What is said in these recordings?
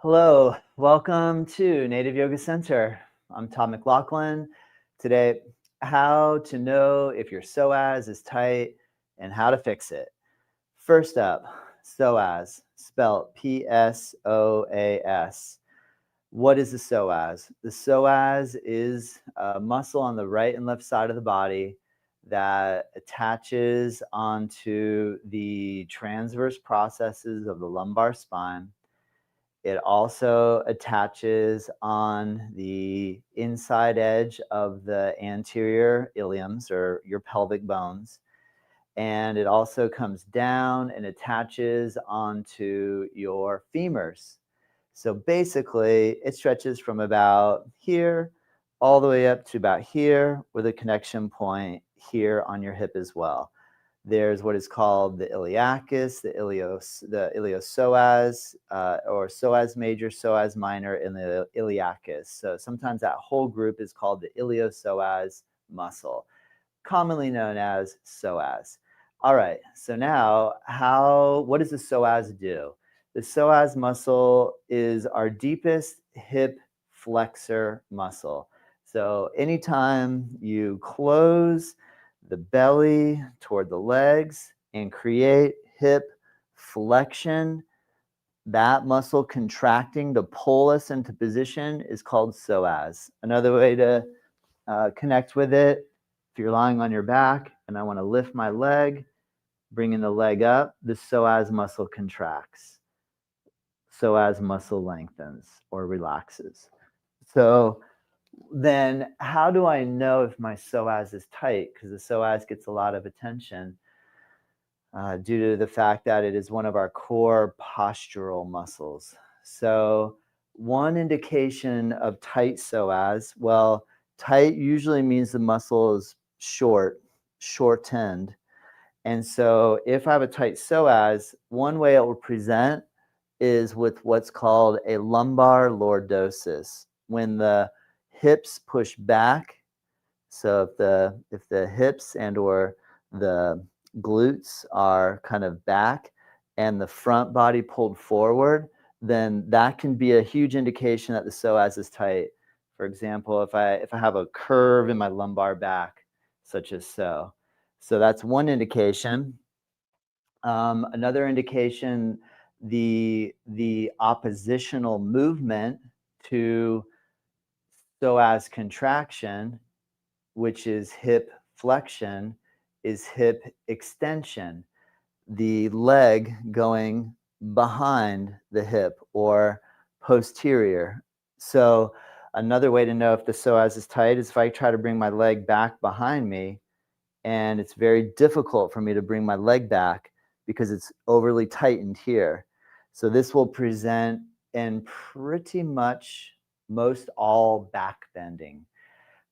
Hello, welcome to Native Yoga Center. I'm Tom McLaughlin. Today, how to know if your psoas is tight and how to fix it. First up, psoas, spelled Psoas. What is the psoas? The psoas is a muscle on the right and left side of the body that attaches onto the transverse processes of the lumbar spine. It also attaches on the inside edge of the anterior iliums or your pelvic bones. And it also comes down and attaches onto your femurs. So basically, it stretches from about here all the way up to about here with a connection point here on your hip as well. There's what is called the iliacus, the iliopsoas, or psoas major, psoas minor, and the iliacus. So sometimes that whole group is called the iliopsoas muscle, commonly known as psoas. All right, so now what does the psoas do? The psoas muscle is our deepest hip flexor muscle. So anytime you close the belly toward the legs and create hip flexion, that muscle contracting to pull us into position is called psoas. Another way to connect with it, if you're lying on your back and I want to lift my leg, bringing the leg up, the psoas muscle contracts. Psoas muscle lengthens or relaxes. So then how do I know if my psoas is tight? Because the psoas gets a lot of attention due to the fact that it is one of our core postural muscles. So one indication of tight psoas, well, tight usually means the muscle is shortened. And so if I have a tight psoas, one way it will present is with what's called a lumbar lordosis. When the hips push back, so if the hips and or the glutes are kind of back and the front body pulled forward, then that can be a huge indication that the psoas is tight. For example, if I have a curve in my lumbar back, such as so. So that's one indication. Another indication, the oppositional movement to psoas contraction, which is hip flexion, is hip extension, the leg going behind the hip or posterior. So another way to know if the psoas is tight is if I try to bring my leg back behind me and it's very difficult for me to bring my leg back because it's overly tightened here. So this will present in pretty much most all back bending,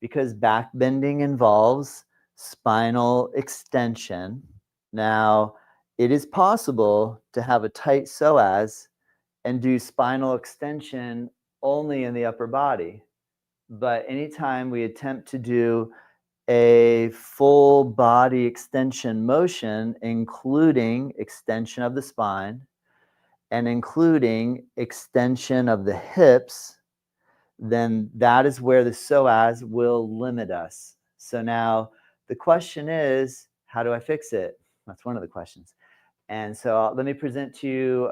because back bending involves spinal extension. Now, it is possible to have a tight psoas and do spinal extension only in the upper body. But anytime we attempt to do a full body extension motion, including extension of the spine and including extension of the hips, then that is where the psoas will limit us. So now the question is, how do I fix it? That's one of the questions. And so let me present to you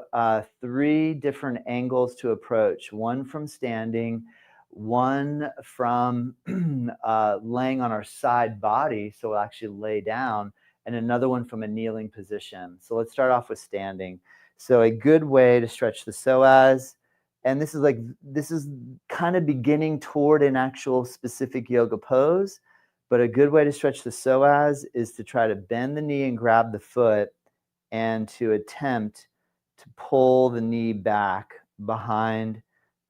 3 different angles to approach. One from standing, one from laying on our side body, so we'll actually lay down, and another one from a kneeling position. So let's start off with standing. So a good way to stretch the psoas, and this is kind of beginning toward an actual specific yoga pose, but a good way to stretch the psoas is to try to bend the knee and grab the foot and to attempt to pull the knee back behind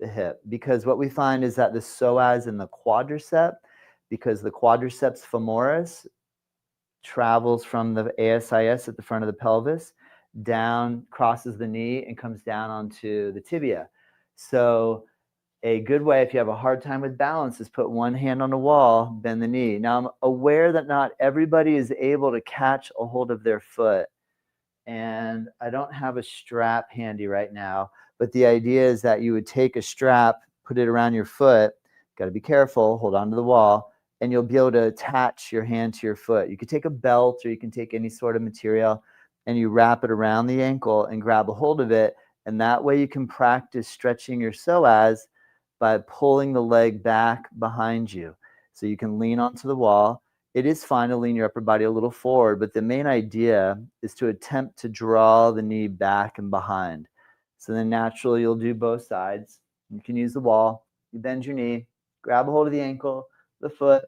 the hip. Because what we find is that the psoas in the quadricep, because the quadriceps femoris travels from the ASIS at the front of the pelvis down, crosses the knee, and comes down onto the tibia. So a good way, if you have a hard time with balance, is put one hand on the wall, bend the knee. Now, I'm aware that not everybody is able to catch a hold of their foot And I don't have a strap handy right now, but the idea is that you would take a strap, put it around your foot. Got to be careful, hold on to the wall, and you'll be able to attach your hand to your foot. You could take a belt or you can take any sort of material and you wrap it around the ankle and grab a hold of it. And that way you can practice stretching your psoas by pulling the leg back behind you. So you can lean onto the wall. It is fine to lean your upper body a little forward, but the main idea is to attempt to draw the knee back and behind. So then naturally you'll do both sides. You can use the wall. You bend your knee, grab a hold of the ankle, the foot,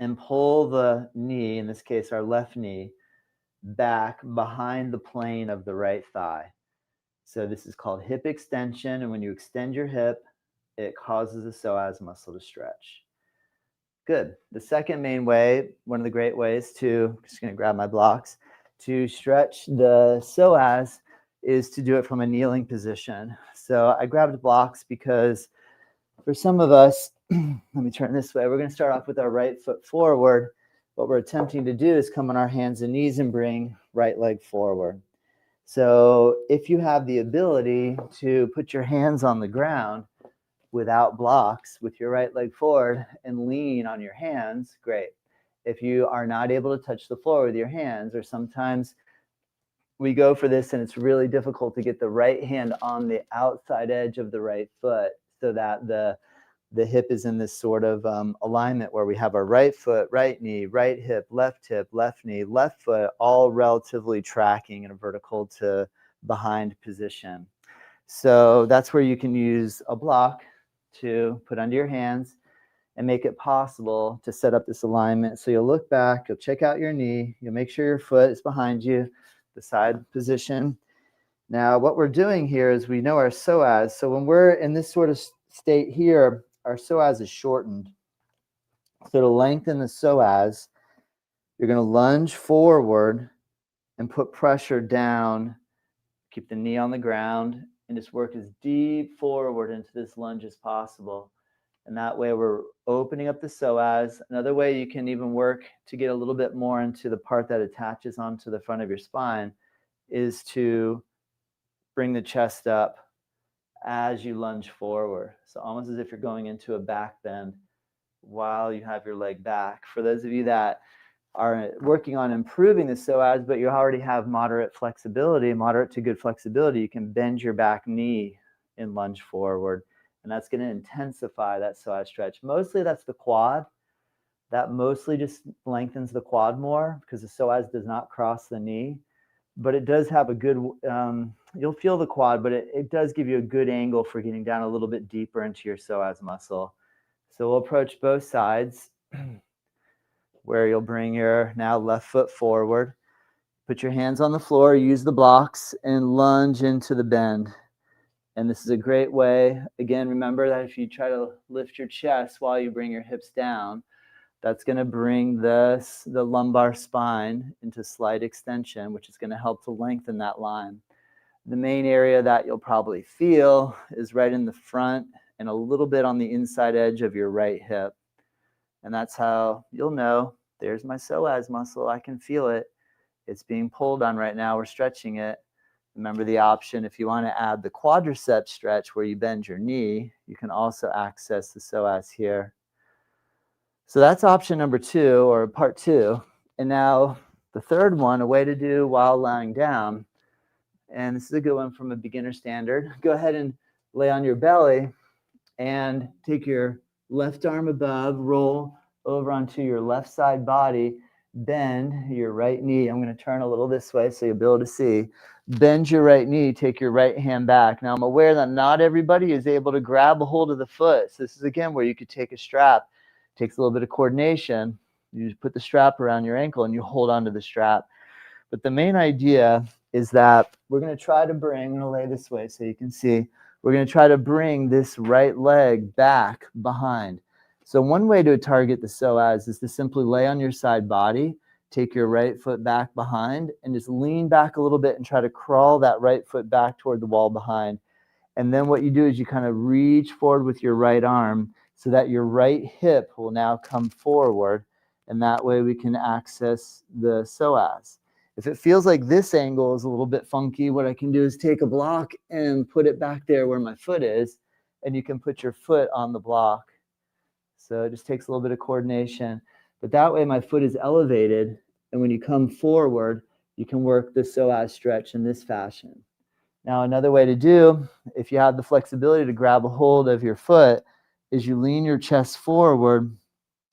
and pull the knee, in this case our left knee, back behind the plane of the right thigh. So this is called hip extension, and when you extend your hip, it causes the psoas muscle to stretch. Good. The second main way, one of the great ways to, just going to grab my blocks, to stretch the psoas is to do it from a kneeling position. So I grabbed blocks because for some of us, let me turn this way, we're going to start off with our right foot forward. What we're attempting to do is come on our hands and knees and bring right leg forward. So if you have the ability to put your hands on the ground without blocks with your right leg forward and lean on your hands, great. If you are not able to touch the floor with your hands, or sometimes we go for this and it's really difficult to get the right hand on the outside edge of the right foot so that the hip is in this sort of alignment where we have our right foot, right knee, right hip, left knee, left foot, all relatively tracking in a vertical to behind position. So that's where you can use a block to put under your hands and make it possible to set up this alignment. So you'll look back, you'll check out your knee, you'll make sure your foot is behind you, the side position. Now what we're doing here is we know our psoas. So when we're in this sort of state here, our psoas is shortened. So to lengthen the psoas, you're going to lunge forward and put pressure down. Keep the knee on the ground and just work as deep forward into this lunge as possible. And that way we're opening up the psoas. Another way you can even work to get a little bit more into the part that attaches onto the front of your spine is to bring the chest up as you lunge forward. So almost as if you're going into a back bend while you have your leg back. For those of you that are working on improving the psoas, but you already have moderate flexibility, moderate to good flexibility, you can bend your back knee and lunge forward. And that's going to intensify that psoas stretch. Mostly that's the quad. That mostly just lengthens the quad more because the psoas does not cross the knee. But it does have a good, you'll feel the quad, but it does give you a good angle for getting down a little bit deeper into your psoas muscle. So we'll approach both sides where you'll bring your now left foot forward. Put your hands on the floor, use the blocks, and lunge into the bend. And this is a great way. Again, remember that if you try to lift your chest while you bring your hips down, that's going to bring the lumbar spine into slight extension, which is going to help to lengthen that line. The main area that you'll probably feel is right in the front and a little bit on the inside edge of your right hip. And that's how you'll know, there's my psoas muscle. I can feel it. It's being pulled on right now. We're stretching it. Remember the option, if you want to add the quadricep stretch where you bend your knee, you can also access the psoas here. So that's option number 2, or part 2. And now the third one, a way to do while lying down, and this is a good one from a beginner standard. Go ahead and lay on your belly and take your left arm above, roll over onto your left side body, bend your right knee. I'm going to turn a little this way so you'll be able to see. Bend your right knee, take your right hand back. Now I'm aware that not everybody is able to grab a hold of the foot. So this is again where you could take a strap. It takes a little bit of coordination. You just put the strap around your ankle and you hold onto the strap. But the main idea is that we're going to try to bring, I'm going to lay this way so you can see, we're going to try to bring this right leg back behind. So one way to target the psoas is to simply lay on your side body, take your right foot back behind, and just lean back a little bit and try to crawl that right foot back toward the wall behind. And then what you do is you kind of reach forward with your right arm so that your right hip will now come forward. And that way we can access the psoas. If it feels like this angle is a little bit funky, what I can do is take a block and put it back there where my foot is, and you can put your foot on the block. So it just takes a little bit of coordination. But that way my foot is elevated, and when you come forward, you can work the psoas stretch in this fashion. Now, another way to do, if you have the flexibility to grab a hold of your foot, is you lean your chest forward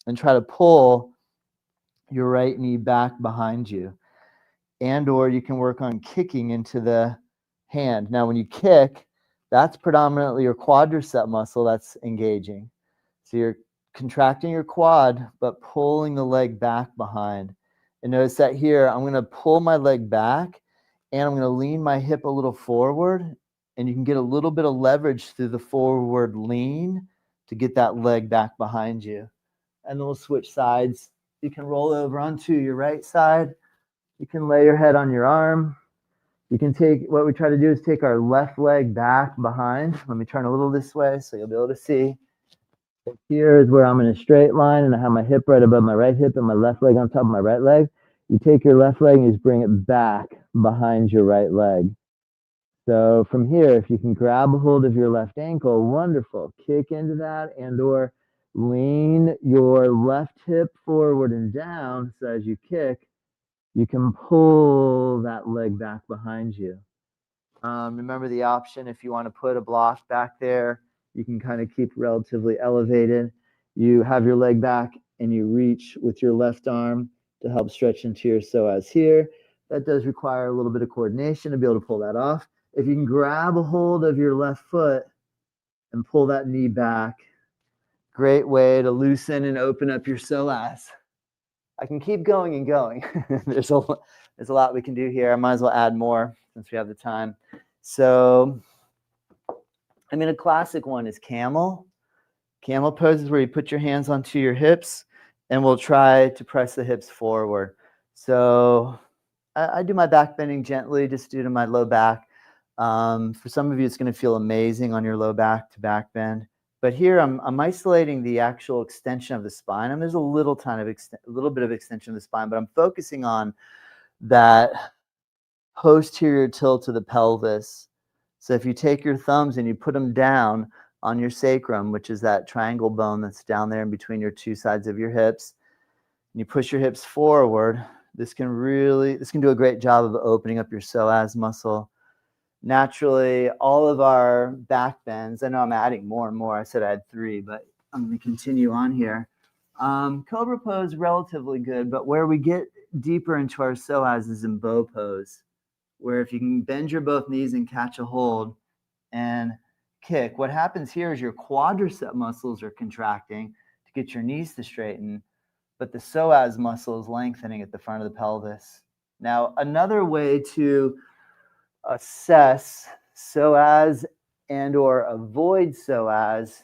and try to pull your right knee back behind you. And or you can work on kicking into the hand. Now, when you kick, that's predominantly your quadricep muscle that's engaging. So you're contracting your quad, but pulling the leg back behind. And notice that here, I'm going to pull my leg back, and I'm going to lean my hip a little forward, and you can get a little bit of leverage through the forward lean to get that leg back behind you. And then we'll switch sides. You can roll over onto your right side. You can lay your head on your arm. You can take, what we try to do is take our left leg back behind. Let me turn a little this way so you'll be able to see. Here is where I'm in a straight line, and I have my hip right above my right hip and my left leg on top of my right leg. You take your left leg and you just bring it back behind your right leg. So from here, if you can grab a hold of your left ankle, wonderful. Kick into that, and or lean your left hip forward and down, so as you kick, you can pull that leg back behind you. Remember the option, if you want to put a block back there, you can kind of keep relatively elevated. You have your leg back and you reach with your left arm to help stretch into your psoas here. That does require a little bit of coordination to be able to pull that off. If you can grab a hold of your left foot and pull that knee back, great way to loosen and open up your psoas. I can keep going and going. There's a lot we can do here. I might as well add more since we have the time. So, I mean, a classic one is camel. Camel pose is where you put your hands onto your hips, and we'll try to press the hips forward. So I do my back bending gently just due to my low back. For some of you, it's going to feel amazing on your low back to back bend. But here I'm isolating the actual extension of the spine. I mean, there's a little bit of extension of the spine, but I'm focusing on that posterior tilt to the pelvis. So if you take your thumbs and you put them down on your sacrum, which is that triangle bone that's down there in between your two sides of your hips, and you push your hips forward, this can do a great job of opening up your psoas muscle. Naturally, all of our back bends, I know I'm adding more and more. I said I had 3, but I'm going to continue on here. Cobra pose, relatively good, but where we get deeper into our psoas is in bow pose, where if you can bend your both knees and catch a hold and kick, what happens here is your quadricep muscles are contracting to get your knees to straighten, but the psoas muscle is lengthening at the front of the pelvis. Now, another way to assess psoas and or avoid psoas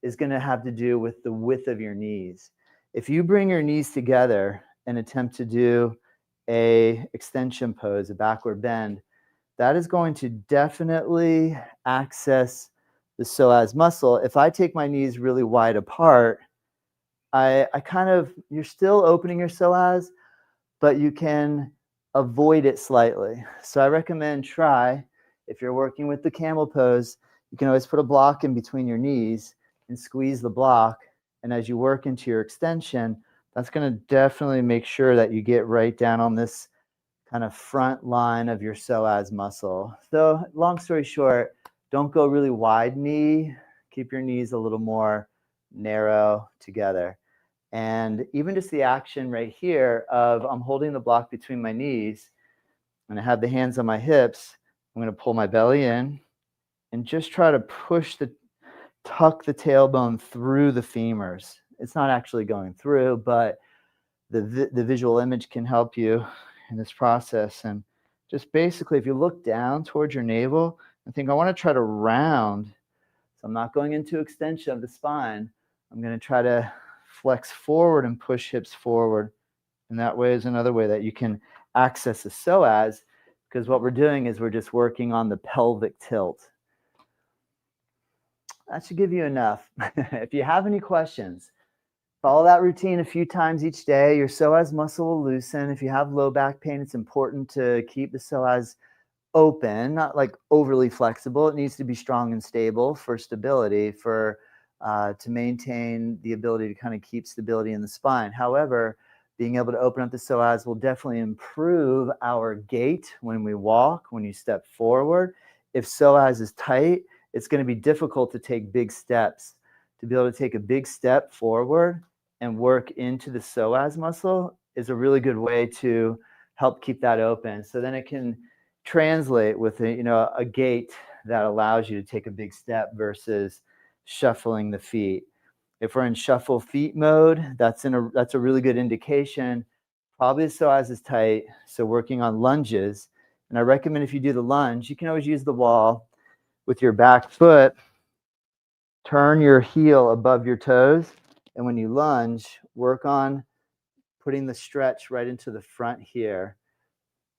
is going to have to do with the width of your knees. If you bring your knees together and attempt to do a extension pose, a backward bend, that is going to definitely access the psoas muscle. If I take my knees really wide apart, you're still opening your psoas, but you can avoid it slightly. So I recommend if you're working with the camel pose, you can always put a block in between your knees and squeeze the block. And as you work into your extension, that's going to definitely make sure that you get right down on this kind of front line of your psoas muscle. So long story short, don't go really wide knee. Keep your knees a little more narrow together. And even just the action right here of I'm holding the block between my knees and I have the hands on my hips, I'm going to pull my belly in and just try to tuck the tailbone through the femurs. It's not actually going through, but the visual image can help you in this process. And just basically, if you look down towards your navel and think, I want to try to round, so I'm not going into extension of the spine. I'm going to try to flex forward and push hips forward. And that way is another way that you can access the psoas, because what we're doing is we're just working on the pelvic tilt. That should give you enough. If you have any questions, Follow that routine a few times each day. Your psoas muscle will loosen. If you have low back pain, it's important to keep the psoas open, not like overly flexible. It needs to be strong and stable for stability, for to maintain the ability to kind of keep stability in the spine. However, being able to open up the psoas will definitely improve our gait when we walk, when you step forward. If psoas is tight, it's going to be difficult to take big steps. To be able to take a big step forward and work into the psoas muscle is a really good way to help keep that open. So then it can translate with a gait that allows you to take a big step versus shuffling the feet. If we're in shuffle feet mode, that's a really good indication. Probably the psoas is tight, so working on lunges. And I recommend if you do the lunge, you can always use the wall with your back foot. Turn your heel above your toes, and when you lunge, work on putting the stretch right into the front here.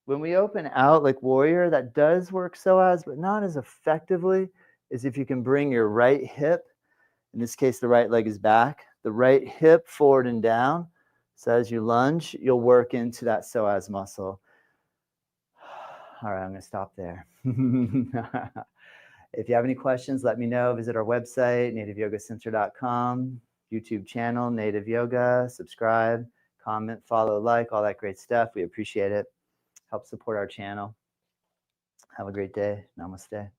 When we open out like warrior, that does work psoas, but not as effectively as if you can bring your right hip, in this case, the right leg is back, the right hip forward and down. So as you lunge, you'll work into that psoas muscle. All right, I'm going to stop there. If you have any questions, let me know. Visit our website, nativeyogacenter.com, YouTube channel, Native Yoga. Subscribe, comment, follow, like, all that great stuff. We appreciate it. Help support our channel. Have a great day. Namaste.